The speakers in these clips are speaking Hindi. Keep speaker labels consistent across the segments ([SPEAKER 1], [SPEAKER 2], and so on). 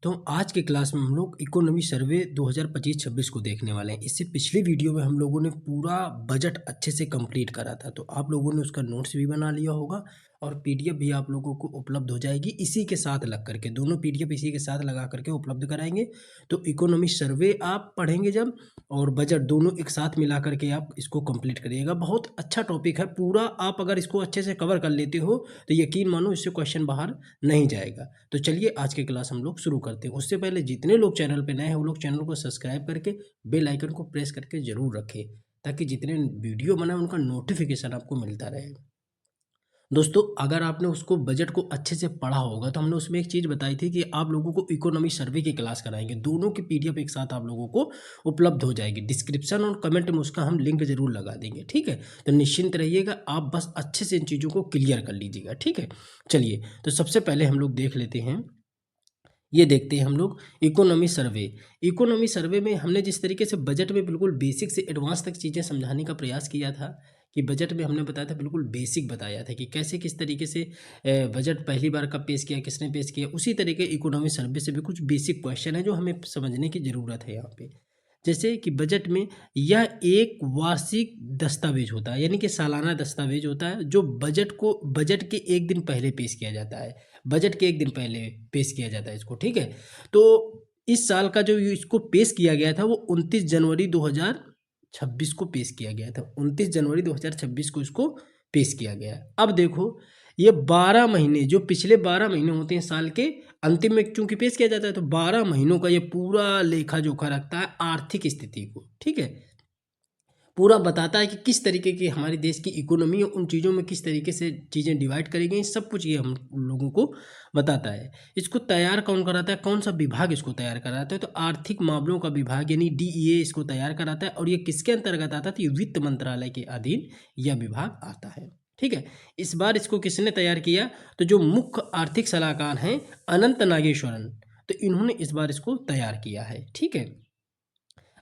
[SPEAKER 1] तो आज के क्लास में हम लोग इकोनॉमी सर्वे 2025-26 को देखने वाले हैं। इससे पिछली वीडियो में हम लोगों ने पूरा बजट अच्छे से कंप्लीट करा था, तो आप लोगों ने उसका नोट्स भी बना लिया होगा और पीडीएफ भी आप लोगों को उपलब्ध हो जाएगी इसी के साथ लग करके। दोनों पीडीएफ इसी के साथ लगा करके उपलब्ध कराएंगे। तो इकोनॉमी सर्वे आप पढ़ेंगे जब और बजट दोनों एक साथ मिला करके आप इसको कंप्लीट करिएगा। बहुत अच्छा टॉपिक है, पूरा आप अगर इसको अच्छे से कवर कर लेते हो तो यकीन मानो इससे क्वेश्चन बाहर नहीं जाएगा। तो चलिए आज की क्लास हम लोग शुरू करते हैं। उससे पहले जितने लोग चैनल पे नए हैं वो लोग चैनल को सब्सक्राइब करके बेल आइकन को प्रेस करके जरूर रखें, ताकि जितने वीडियो बनाए उनका नोटिफिकेशन आपको मिलता रहे। दोस्तों, अगर आपने उसको बजट को अच्छे से पढ़ा होगा तो हमने उसमें एक चीज़ बताई थी कि आप लोगों को इकोनॉमी सर्वे की क्लास कराएंगे। दोनों की पीडीएफ एक साथ आप लोगों को उपलब्ध हो जाएगी। डिस्क्रिप्शन और कमेंट में उसका हम लिंक जरूर लगा देंगे, ठीक है। तो निश्चिंत रहिएगा, आप बस अच्छे से इन चीज़ों को क्लियर कर लीजिएगा, ठीक है। चलिए, तो सबसे पहले हम लोग देख लेते हैं, ये देखते हैं हम लोग इकोनॉमी सर्वे। इकोनॉमी सर्वे में हमने जिस तरीके से बजट में बिल्कुल बेसिक से एडवांस तक चीज़ें समझाने का प्रयास किया था कि बजट में हमने बताया था, बिल्कुल बेसिक बताया था कि कैसे किस तरीके से बजट पहली बार कब पेश किया, किसने पेश किया। उसी तरीके इकोनॉमी सर्वे से भी कुछ बेसिक क्वेश्चन है जो हमें समझने की ज़रूरत है यहाँ पे। जैसे कि बजट में यह एक वार्षिक दस्तावेज होता है, यानी कि सालाना दस्तावेज होता है जो बजट के एक दिन पहले पेश किया जाता है। बजट के एक दिन पहले पेश किया जाता है इसको, ठीक है। तो इस साल का जो इसको पेश किया गया था वो 29 जनवरी 2026 को पेश किया गया था। 29 जनवरी 2026 को इसको पेश किया गया। अब देखो, ये 12 महीने, जो पिछले 12 महीने होते हैं साल के अंतिम में चूंकि पेश किया जाता है, तो 12 महीनों का ये पूरा लेखा जोखा रखता है आर्थिक स्थिति को, ठीक है। पूरा बताता है कि किस तरीके की हमारे देश की इकोनॉमी है, उन चीज़ों में किस तरीके से चीज़ें डिवाइड करी गई, सब कुछ ये हम लोगों को बताता है। इसको तैयार कौन कराता है, कौन सा विभाग इसको तैयार कराता है, तो आर्थिक मामलों का विभाग यानी डीईए इसको तैयार कराता है। और ये किसके अंतर्गत आता है, तो ये वित्त मंत्रालय के अधीन यह विभाग आता है, ठीक है। इस बार इसको किसने तैयार किया, तो जो मुख्य आर्थिक सलाहकार हैं अनंत नागेश्वरन, तो इन्होंने इस बार इसको तैयार किया है, ठीक है।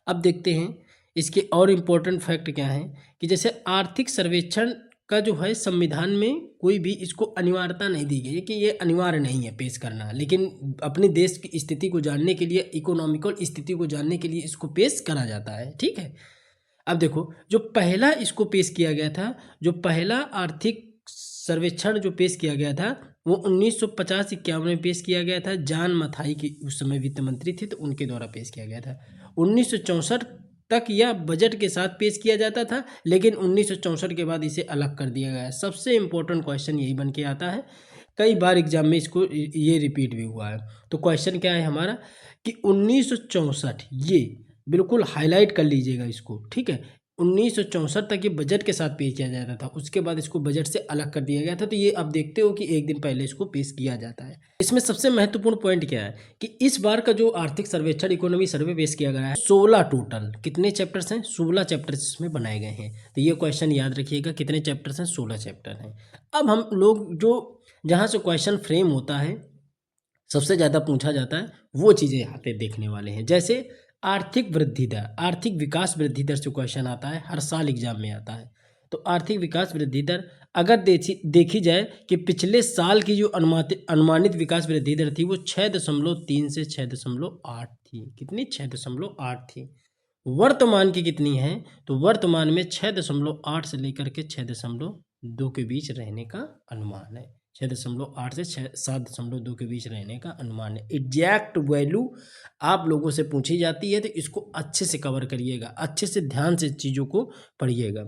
[SPEAKER 1] अब देखते हैं इसके और इम्पोर्टेंट फैक्ट क्या हैं कि जैसे आर्थिक सर्वेक्षण का जो है संविधान में कोई भी इसको अनिवार्यता नहीं दी गई है कि ये अनिवार्य नहीं है पेश करना, लेकिन अपने देश की स्थिति को जानने के लिए, इकोनॉमिकल स्थिति को जानने के लिए इसको पेश करा जाता है, ठीक है। अब देखो, जो पहला इसको पेश किया गया था, जो पहला आर्थिक सर्वेक्षण जो पेश किया गया था वो 1950-51 में पेश किया गया था। जॉन मथाई की उस समय वित्त मंत्री थे, तो उनके द्वारा पेश किया गया था। 1964 तक यह बजट के साथ पेश किया जाता था, लेकिन 1964 के बाद इसे अलग कर दिया गया। सबसे इम्पोर्टेंट क्वेश्चन यही बन के आता है, कई बार एग्जाम में इसको ये रिपीट भी हुआ है। तो क्वेश्चन क्या है हमारा कि 1964, ये बिल्कुल हाईलाइट कर लीजिएगा इसको, ठीक है। 1964 तक ये बजट के साथ पेश किया जाता था, उसके बाद इसको बजट से अलग कर दिया गया था। तो ये आप देखते हो कि एक दिन पहले इसको पेश किया जाता है। इसमें सबसे महत्वपूर्ण पॉइंट क्या है कि इस बार का जो आर्थिक सर्वेक्षण इकोनॉमी सर्वे पेश किया गया है, 16 टोटल कितने चैप्टर्स हैं, 16 चैप्टर्स इसमें बनाए गए हैं। तो ये क्वेश्चन याद रखिएगा, कितने चैप्टर्स हैं, 16 चैप्टर हैं। अब हम लोग जो जहाँ से क्वेश्चन फ्रेम होता है, सबसे ज़्यादा पूछा जाता है, वो चीज़ें यहाँ पे देखने वाले हैं। जैसे आर्थिक वृद्धि दर, आर्थिक विकास वृद्धि दर से क्वेश्चन आता है, हर साल एग्जाम में आता है। तो आर्थिक विकास वृद्धि दर अगर देखी जाए कि पिछले साल की जो अनुमानित विकास वृद्धि दर थी वो 6.3 से 6.8 थी। कितनी, 6.8 थी। वर्तमान की कितनी है, तो वर्तमान में 6.8 से लेकर के 6.2 के बीच रहने का अनुमान है। 6.8 से 7.2 के बीच रहने का अनुमान है। एग्जैक्ट वैल्यू आप लोगों से पूछी जाती है, तो इसको अच्छे से कवर करिएगा, अच्छे से ध्यान से चीज़ों को पढ़िएगा।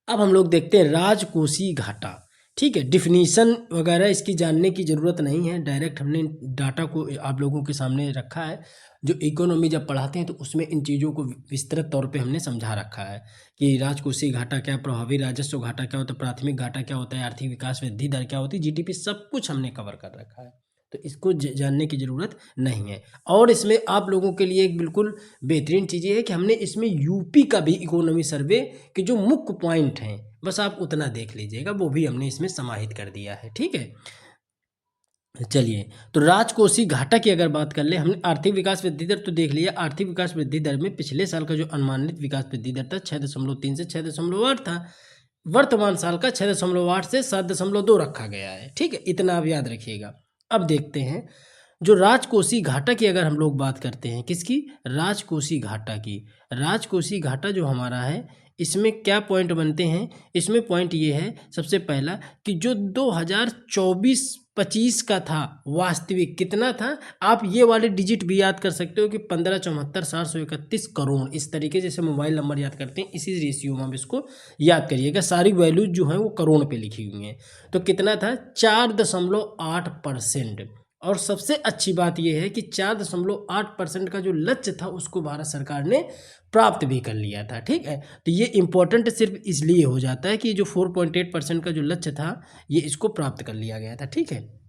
[SPEAKER 1] अब हम लोग देखते हैं राजकोषीय घाटा, ठीक है। डिफिनीशन वगैरह इसकी जानने की ज़रूरत नहीं है, डायरेक्ट हमने डाटा को आप लोगों के सामने रखा है। जो इकोनॉमी जब पढ़ाते हैं तो उसमें इन चीज़ों को विस्तृत तौर पे हमने समझा रखा है कि राजकोषीय घाटा क्या, प्रभावी राजस्व घाटा क्या होता है, प्राथमिक घाटा क्या होता है, आर्थिक विकास वृद्धि दर क्या होती है, जीडीपी, सब कुछ हमने कवर कर रखा है। तो इसको जानने की ज़रूरत नहीं है। और इसमें आप लोगों के लिए एक बिल्कुल बेहतरीन चीज़ ये है कि हमने इसमें यूपी का भी इकोनॉमी सर्वे के जो मुख्य पॉइंट हैं, बस आप उतना देख लीजिएगा, वो भी हमने इसमें समाहित कर दिया है, ठीक है। चलिए, तो राजकोषीय घाटा की अगर बात कर ले, हमने आर्थिक विकास वृद्धि दर तो देख लिया। आर्थिक विकास वृद्धि दर में पिछले साल का जो अनुमानित विकास वृद्धि दर था 6.3 से 6.8 था। वर्तमान साल का 6.8 से 7.2 रखा गया है, ठीक है। इतना आप याद रखिएगा। अब देखते हैं जो राजकोषीय घाटा की अगर हम लोग बात करते हैं, किसकी? राजकोषीय घाटा की। राजकोषीय घाटा जो हमारा है, इसमें क्या पॉइंट बनते हैं? इसमें पॉइंट ये है सबसे पहला कि जो 2024-25 का था वास्तविक कितना था, आप ये वाले डिजिट भी याद कर सकते हो कि 15,74,731 करोड़। इस तरीके से मोबाइल नंबर याद करते हैं, इसी रेशियो में आप इसको याद करिएगा। सारी वैल्यूज जो है वो करोड़ पे लिखी हुई हैं। तो कितना था? 4.8%। और सबसे अच्छी बात यह है कि 4.8% का जो लक्ष्य था उसको भारत सरकार ने प्राप्त भी कर लिया था। ठीक है, तो ये इम्पोर्टेंट सिर्फ इसलिए हो जाता है कि जो 4.8% का जो लक्ष्य था ये इसको प्राप्त कर लिया गया था। ठीक है,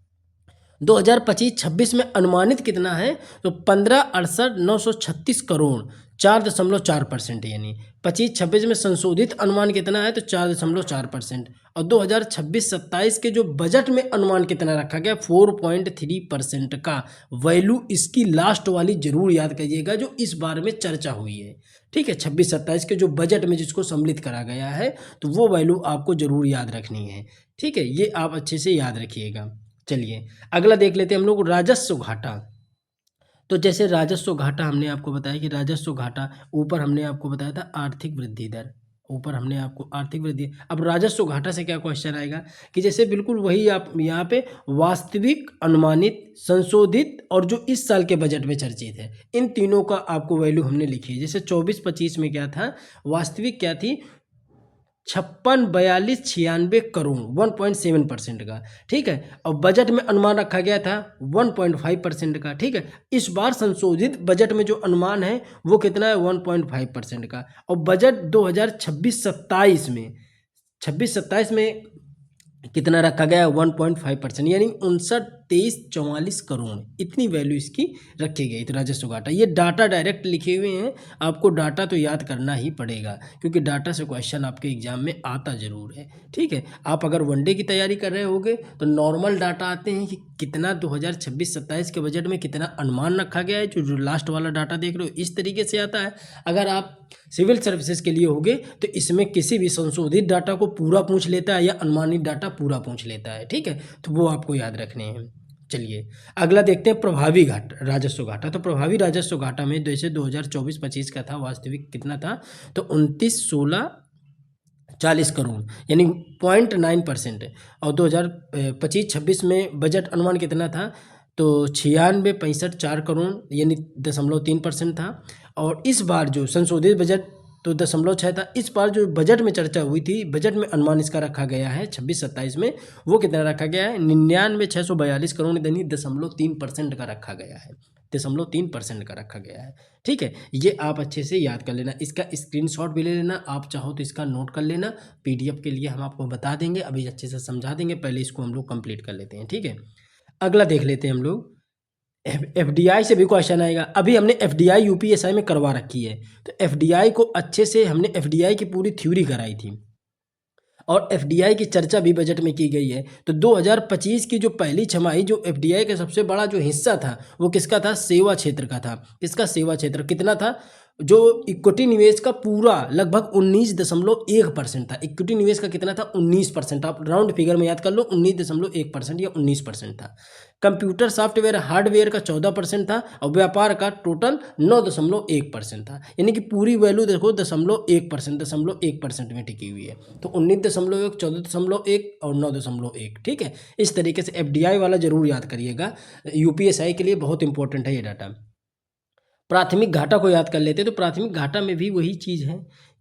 [SPEAKER 1] 2025-26 में अनुमानित कितना है? तो 15,68,936 करोड़, 4.4%। यानी 25-26 में संशोधित अनुमान कितना है? तो 4.4%। और 2026-27 के जो बजट में अनुमान कितना रखा गया? 4.3% का। वैल्यू इसकी लास्ट वाली जरूर याद करिएगा जो इस बार में चर्चा हुई है। ठीक है, 26-27 के जो बजट में जिसको सम्मिलित करा गया है तो वो वैल्यू आपको जरूर याद रखनी है। ठीक है, ये आप अच्छे से याद रखिएगा। चलिए अगला देख लेते हैं हम लोग, राजस्व घाटा। तो जैसे राजस्व घाटा हमने आपको बताया कि राजस्व घाटा, ऊपर हमने आपको बताया था आर्थिक वृद्धि दर, ऊपर हमने आपको आर्थिक वृद्धि। अब राजस्व घाटा से क्या क्वेश्चन आएगा कि जैसे बिल्कुल वही आप यहाँ पे वास्तविक, अनुमानित, संशोधित और जो इस साल के बजट में चर्चित है, इन तीनों का आपको वैल्यू हमने लिखी है। जैसे 24-25 में क्या था? वास्तविक क्या थी? 56,42,96 करोड़, 1.7% का। ठीक है, और बजट में अनुमान रखा गया था 1.5% का। ठीक है, इस बार संशोधित बजट में जो अनुमान है वो कितना है? 1.5% का। और बजट 2026-27 में, 26-27 में कितना रखा गया है? 1.5%, यानी 59,23,44 करोड़, इतनी वैल्यू इसकी रखी गई थी राजस्व घाटा। ये डाटा डायरेक्ट लिखे हुए हैं, आपको डाटा तो याद करना ही पड़ेगा क्योंकि डाटा से क्वेश्चन आपके एग्जाम में आता जरूर है। ठीक है, आप अगर वनडे की तैयारी कर रहे होगे तो नॉर्मल डाटा आते हैं कि कितना 2026-27 के बजट में कितना अनुमान रखा गया है, जो लास्ट वाला डाटा देख रहे हो इस तरीके से आता है। अगर आप सिविल सर्विसेज के लिए होगे तो इसमें किसी भी संशोधित डाटा को पूरा पूछ लेता है या अनुमानित डाटा पूरा पूछ लेता है। ठीक है, तो वो आपको याद रखने हैं। चलिए अगला देखते हैं, प्रभावी घाटा, राजस्व घाटा। तो प्रभावी राजस्व घाटा में जैसे 2024-25 का था, वास्तविक कितना था? तो 29,16,40 करोड़, यानी 0.9%। और 2025-26 में बजट अनुमान कितना था? तो 96,65,4 करोड़, यानी 0.3% था। और इस बार जो संशोधित बजट तो 0.6 था। इस बार जो बजट में चर्चा हुई थी, बजट में अनुमान इसका रखा गया है 26-27 में, वो कितना रखा गया है? 99,642 करोड़, यानी 0.3% का रखा गया है, 0.3% का रखा गया है। ठीक है, ये आप अच्छे से याद कर लेना, इसका स्क्रीनशॉट भी ले लेना, आप चाहो तो इसका नोट कर लेना। पीडीएफ के लिए हम आपको बता देंगे, अभी अच्छे से समझा देंगे, पहले इसको हम लोग कंप्लीट कर लेते हैं। ठीक है, अगला देख लेते हैं हम लोग, एफडीआई से भी क्वेश्चन आएगा। अभी हमने एफडीआई यूपीएसआई में करवा रखी है, तो एफडीआई को अच्छे से हमने एफडीआई की पूरी थ्योरी कराई थी और एफडीआई की चर्चा भी बजट में की गई है। तो 2025 की जो पहली छमाही, जो एफडीआई का सबसे बड़ा जो हिस्सा था वो किसका था? सेवा क्षेत्र का था। किसका? सेवा क्षेत्र। कितना था? जो इक्विटी निवेश का पूरा लगभग 19.1% था। इक्विटी निवेश का कितना था? 19%। आप राउंड फिगर में याद कर लो, 19.1% या 19% था। कंप्यूटर सॉफ्टवेयर हार्डवेयर का 14% था और व्यापार का टोटल 9.1% था। यानी कि पूरी वैल्यू देखो 0.1% में टिकी हुई है। तो 19.1, 14.1 और 9.1। ठीक है, इस तरीके से एफडीआई वाला जरूर याद करिएगा, यूपीएसआई के लिए बहुत इंपॉर्टेंट है ये डाटा। प्राथमिक घाटा को याद कर लेते हैं। तो प्राथमिक घाटा में भी वही चीज़ है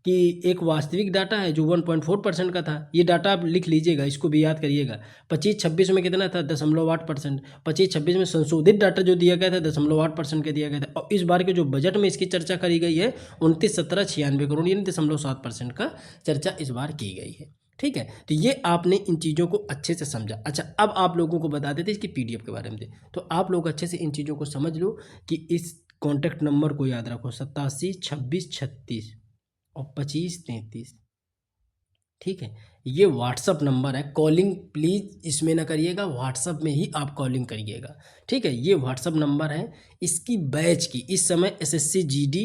[SPEAKER 1] कि एक वास्तविक डाटा है जो 1.4% का था। ये डाटा आप लिख लीजिएगा, इसको भी याद करिएगा। 25-26 में कितना था? 0.8%। 25-26 में संशोधित डाटा जो दिया गया था 0.8% का दिया गया था। और इस बार के जो बजट में इसकी चर्चा करी गई है 29,17,96 करोड़, यानी 0.7% का चर्चा इस बार की गई है। ठीक है, तो ये आपने इन चीज़ों को अच्छे से समझा। अच्छा, अब आप लोगों को बता देते इसकी पीडीएफ के बारे में। तो आप लोग अच्छे से इन चीज़ों को समझ लो कि इस कॉन्टैक्ट नंबर को याद रखो, 87-26-36 और 25-33। ठीक है, ये व्हाट्सअप नंबर है। कॉलिंग प्लीज़ इसमें ना करिएगा, व्हाट्सअप में ही आप कॉलिंग करिएगा। ठीक है, ये व्हाट्सअप नंबर है। इसकी बैच की इस समय SSC GD,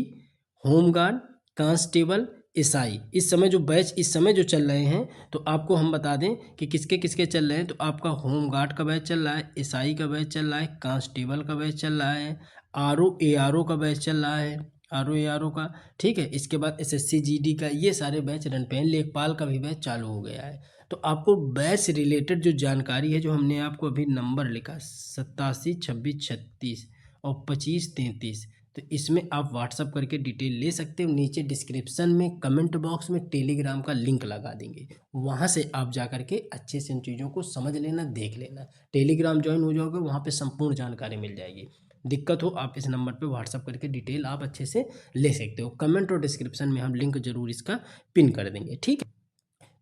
[SPEAKER 1] home guard, constable, SI. इस समय जो बैच इस समय जो चल रहे हैं, तो आपको हम बता दें कि किसके किसके चल रहे हैं। तो आपका होमगार्ड का बैच चल रहा है, एसआई का बैच चल रहा है, कांस्टेबल का बैच चल रहा है, आरओ एआरओ का बैच चल रहा है, आरओ एआरओ का, ठीक है। इसके बाद एसएससी जीडी का, ये सारे बैच रन पे हैं। लेखपाल का भी बैच चालू हो गया है। तो आपको बैच से रिलेटेड जो जानकारी है, जो हमने आपको अभी नंबर लिखा 87 26 36 और 25 33, तो इसमें आप व्हाट्सअप करके डिटेल ले सकते हो। नीचे डिस्क्रिप्शन में कमेंट बॉक्स में टेलीग्राम का लिंक लगा देंगे, वहाँ से आप जा करके अच्छे से इन चीज़ों को समझ लेना, देख लेना। टेलीग्राम ज्वाइन हो जाओगे, वहाँ पे संपूर्ण जानकारी मिल जाएगी। दिक्कत हो आप इस नंबर पे व्हाट्सअप करके डिटेल आप अच्छे से ले सकते हो। कमेंट और डिस्क्रिप्शन में हम लिंक जरूर इसका पिन कर देंगे, ठीक है।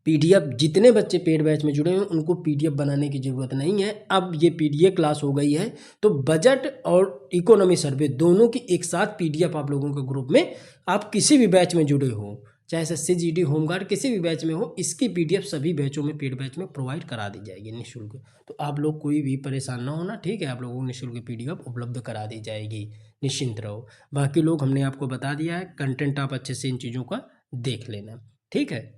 [SPEAKER 1] पीडीएफ जितने बच्चे पेड बैच में जुड़े हैं उनको पीडीएफ बनाने की ज़रूरत नहीं है। अब ये पीडीएफ क्लास हो गई है, तो बजट और इकोनॉमी सर्वे दोनों की एक साथ पीडीएफ आप लोगों के ग्रुप में, आप किसी भी बैच में जुड़े हो, चाहे एसएससी जीडी होमगार्ड किसी भी बैच में हो, इसकी पीडीएफ सभी बैचों में, पेड बैच में प्रोवाइड करा दी जाएगी निःशुल्क। तो आप लोग कोई भी परेशान ना होना, ठीक है। आप लोगों को निःशुल्क पीडीएफ उपलब्ध करा दी जाएगी, निश्चिंत रहो। बाकी लोग हमने आपको बता दिया है, कंटेंट आप अच्छे से इन चीज़ों का देख लेना, ठीक है।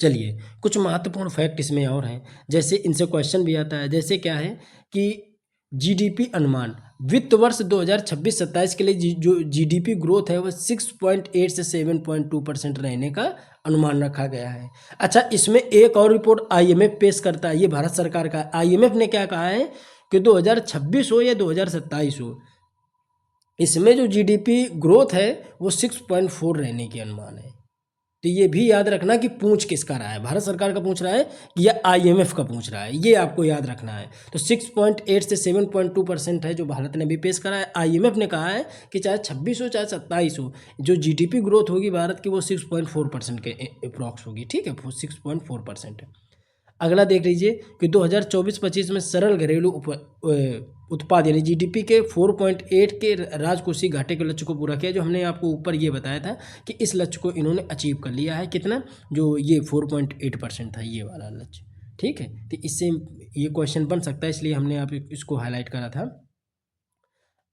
[SPEAKER 1] चलिए, कुछ महत्वपूर्ण फैक्ट इसमें और हैं, जैसे इनसे क्वेश्चन भी आता है। जैसे क्या है कि जीडीपी अनुमान वित्त वर्ष 2026-27 के लिए जो जीडीपी ग्रोथ है वो 6.8 से 7.2% रहने का अनुमान रखा गया है। अच्छा, इसमें एक और रिपोर्ट आईएमएफ पेश करता है, ये भारत सरकार का। आईएमएफ ने क्या कहा है कि 2026 हो या 2027 हो, इसमें जो जीडीपी ग्रोथ है वो 6.4 रहने की अनुमान है। तो ये भी याद रखना कि पूछ किसका रहा है, भारत सरकार का पूछ रहा है कि या आईएमएफ का पूछ रहा है, ये आपको याद रखना है। तो 6.8 से 7.2% है जो भारत ने भी पेश करा है। आईएमएफ ने कहा है कि चाहे 26 हो चाहे 27 हो, जो जीडीपी ग्रोथ होगी भारत की वो 6.4% के अप्रॉक्स होगी, ठीक है, 6.4% है। अगला देख लीजिए कि 2024-25 में सरल घरेलू उत्पाद यानी जीडीपी के 4.8 के राजकोषीय घाटे के लक्ष्य को पूरा किया, जो हमने आपको ऊपर ये बताया था कि इस लक्ष्य को इन्होंने अचीव कर लिया है। कितना? जो ये 4.8% था, ये वाला लक्ष्य, ठीक है। तो इससे ये क्वेश्चन बन सकता है, इसलिए हमने आप इसको हाईलाइट करा था।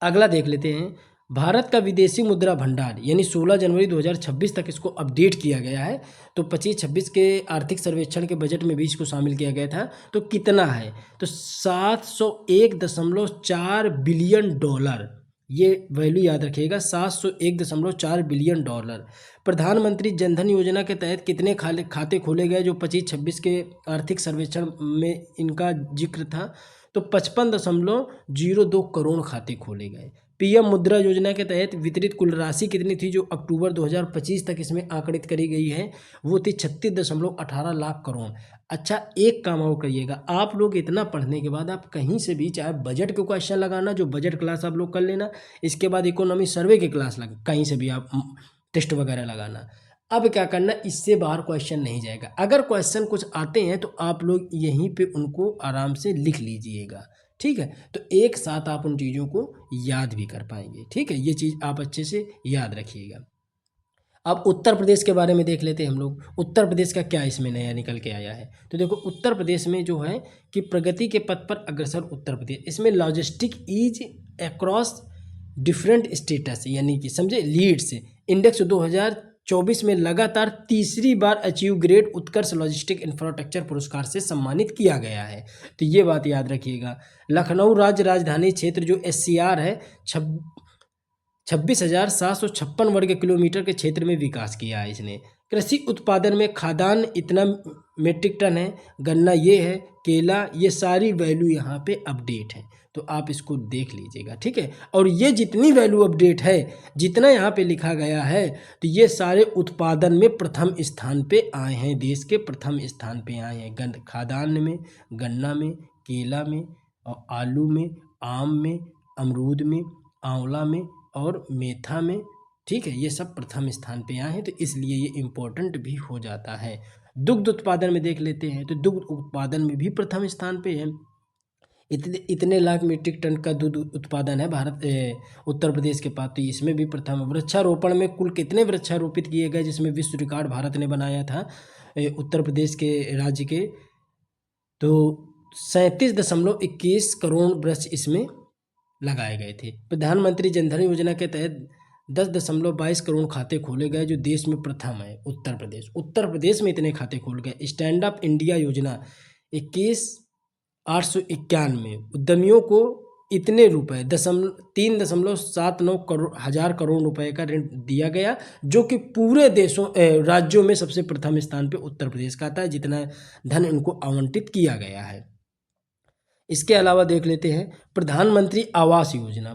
[SPEAKER 1] अगला देख लेते हैं, भारत का विदेशी मुद्रा भंडार यानी 16 जनवरी 2026 तक इसको अपडेट किया गया है। तो 25-26 के आर्थिक सर्वेक्षण के बजट में भी इसको शामिल किया गया था। तो कितना है? तो 701.4 बिलियन डॉलर, ये वैल्यू याद रखिएगा, 701.4 बिलियन डॉलर। प्रधानमंत्री जनधन योजना के तहत कितने खाते खोले गए, जो 25-26 के आर्थिक सर्वेक्षण में इनका जिक्र था? तो 55.02 करोड़ खाते खोले गए। पीएम मुद्रा योजना के तहत वितरित कुल राशि कितनी थी, जो अक्टूबर 2025 तक इसमें आंकड़ित करी गई है, वो थी 36.18 लाख करोड़। अच्छा, एक काम और करिएगा, आप लोग इतना पढ़ने के बाद आप कहीं से भी, चाहे बजट के क्वेश्चन लगाना, जो बजट क्लास आप लोग कर लेना, इसके बाद इकोनॉमी सर्वे की क्लास लगा, कहीं से भी आप टेस्ट वगैरह लगाना। अब क्या करना, इससे बाहर क्वेश्चन नहीं जाएगा। अगर क्वेश्चन कुछ आते हैं तो आप लोग यहीं पे उनको आराम से लिख लीजिएगा, ठीक है। तो एक साथ आप उन चीज़ों को याद भी कर पाएंगे, ठीक है। ये चीज़ आप अच्छे से याद रखिएगा। अब उत्तर प्रदेश के बारे में देख लेते हैं हम लोग। उत्तर प्रदेश का क्या इसमें नया निकल के आया है? तो देखो, उत्तर प्रदेश में जो है कि प्रगति के पथ पर अग्रसर उत्तर प्रदेश, इसमें logistic ease across different states यानी कि समझे लीड्स इंडेक्स 2024 में लगातार तीसरी बार achieve grade Utkarsh logistic infrastructure पुरस्कार से सम्मानित किया गया है। तो ये बात याद रखिएगा। लखनऊ राज्य राजधानी क्षेत्र जो SCR है, 26,756 वर्ग किलोमीटर के क्षेत्र में विकास किया है इसने। कृषि उत्पादन में खाद्यान्न इतना मीट्रिक टन है, गन्ना ये है, केला, ये सारी वैल्यू यहाँ पे अपडेट है, तो आप इसको देख लीजिएगा, ठीक है। और ये जितनी वैल्यू अपडेट है, जितना यहाँ पे लिखा गया है, तो ये सारे उत्पादन में प्रथम स्थान पे आए हैं, देश के प्रथम स्थान पे आए हैं। खाद्यान्न में, गन्ना में, केला में और आलू में, आम में, अमरूद में, आंवला में और मेथा में, ठीक है। ये सब प्रथम स्थान पे आए हैं, तो इसलिए ये इम्पोर्टेंट भी हो जाता है। दुग्ध उत्पादन में देख लेते हैं, तो दुग्ध उत्पादन में भी प्रथम स्थान पे है। इतने लाख मीट्रिक टन का दूध उत्पादन है उत्तर प्रदेश के पास, तो इसमें भी प्रथम। वृक्षारोपण में कुल कितने वृक्षारोपित किए गए, जिसमें विश्व रिकॉर्ड भारत ने बनाया था उत्तर प्रदेश के राज्य के, तो 37.21 करोड़ वृक्ष इसमें लगाए गए थे। प्रधानमंत्री जनधन योजना के तहत 10.22 करोड़ खाते खोले गए, जो देश में प्रथम है। उत्तर प्रदेश में इतने खाते खोल गए। स्टैंड अप इंडिया योजना 21,891 उद्यमियों को इतने रुपए 3.79 हजार करोड़ रुपए का ऋण दिया गया, जो कि पूरे राज्यों में सबसे प्रथम स्थान पे उत्तर प्रदेश का आता है, जितना धन इनको आवंटित किया गया है। इसके अलावा देख लेते हैं प्रधानमंत्री आवास योजना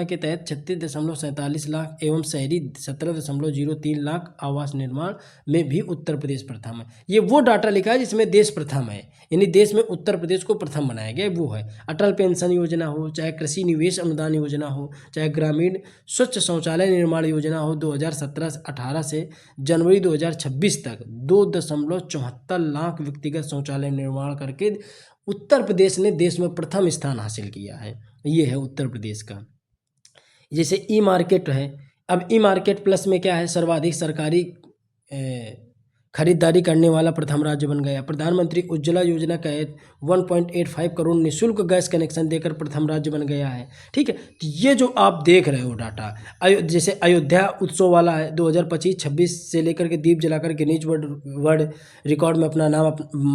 [SPEAKER 1] के तहत 36.47 लाख एवं शहरी 17.03 लाख आवास निर्माण में भी उत्तर प्रदेश प्रथम है। ये वो डाटा लिखा है जिसमें देश प्रथम है, यानी देश में उत्तर प्रदेश को प्रथम बनाया गया वो है। अटल पेंशन योजना हो, चाहे कृषि निवेश अनुदान योजना हो, चाहे ग्रामीण स्वच्छ शौचालय निर्माण योजना हो, 2017-18 से जनवरी 2026 तक 2.74 लाख व्यक्तिगत शौचालय निर्माण करके उत्तर प्रदेश ने देश में प्रथम स्थान हासिल किया है। ये है उत्तर प्रदेश का। जैसे ई मार्केट है, अब ई मार्केट प्लस में क्या है, सर्वाधिक सरकारी खरीदारी करने वाला प्रथम राज्य बन गया। प्रधानमंत्री उज्ज्वला योजना के तहत 1.85 करोड़ निःशुल्क गैस कनेक्शन देकर प्रथम राज्य बन गया है। ठीक है, तो ये जो आप देख रहे हो डाटा, जैसे अयोध्या उत्सव वाला है 2025-26 से लेकर के दीप जलाकर गिनीज वर्ल्ड रिकॉर्ड में अपना नाम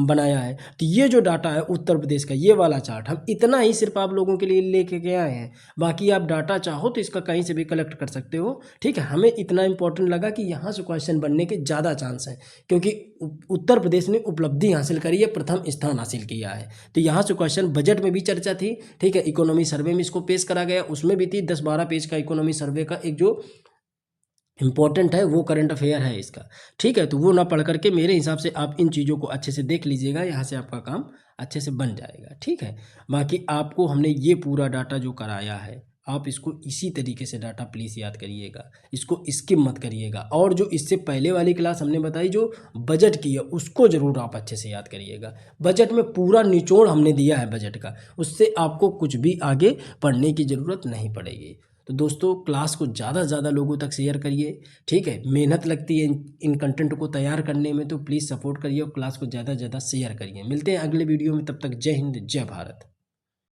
[SPEAKER 1] बनाया है। तो ये जो डाटा है उत्तर प्रदेश का, ये वाला चार्ट हम इतना ही सिर्फ आप लोगों के लिए लेके के आए हैं। बाकी आप डाटा चाहो तो इसका कहीं से भी कलेक्ट कर सकते हो। ठीक है, हमें इतना इंपॉर्टेंट लगा कि यहाँ से क्वेश्चन बनने के ज़्यादा चांस हैं, क्योंकि उत्तर प्रदेश ने उपलब्धि हासिल करी है, प्रथम स्थान हासिल किया है। तो यहाँ से क्वेश्चन बजट में भी चर्चा थी। ठीक है, इकोनॉमी सर्वे में इसको पेश करा गया, उसमें भी थी। 10-12 पेज का इकोनॉमी सर्वे का एक जो इम्पोर्टेंट है वो करंट अफेयर है इसका। ठीक है, तो वो ना पढ़ करके मेरे हिसाब से आप इन चीज़ों को अच्छे से देख लीजिएगा, यहाँ से आपका काम अच्छे से बन जाएगा। ठीक है, बाकी आपको हमने ये पूरा डाटा जो कराया है, आप इसको इसी तरीके से डाटा प्लीज़ याद करिएगा, इसको स्किप मत करिएगा। और जो इससे पहले वाली क्लास हमने बताई जो बजट की है, उसको ज़रूर आप अच्छे से याद करिएगा। बजट में पूरा निचोड़ हमने दिया है बजट का, उससे आपको कुछ भी आगे पढ़ने की ज़रूरत नहीं पड़ेगी। तो दोस्तों, क्लास को ज़्यादा से ज़्यादा लोगों तक शेयर करिए। ठीक है, मेहनत लगती है इन कंटेंट को तैयार करने में, तो प्लीज़ सपोर्ट करिए और क्लास को ज़्यादा से ज़्यादा शेयर करिए। मिलते हैं अगले वीडियो में, तब तक जय हिंद, जय भारत।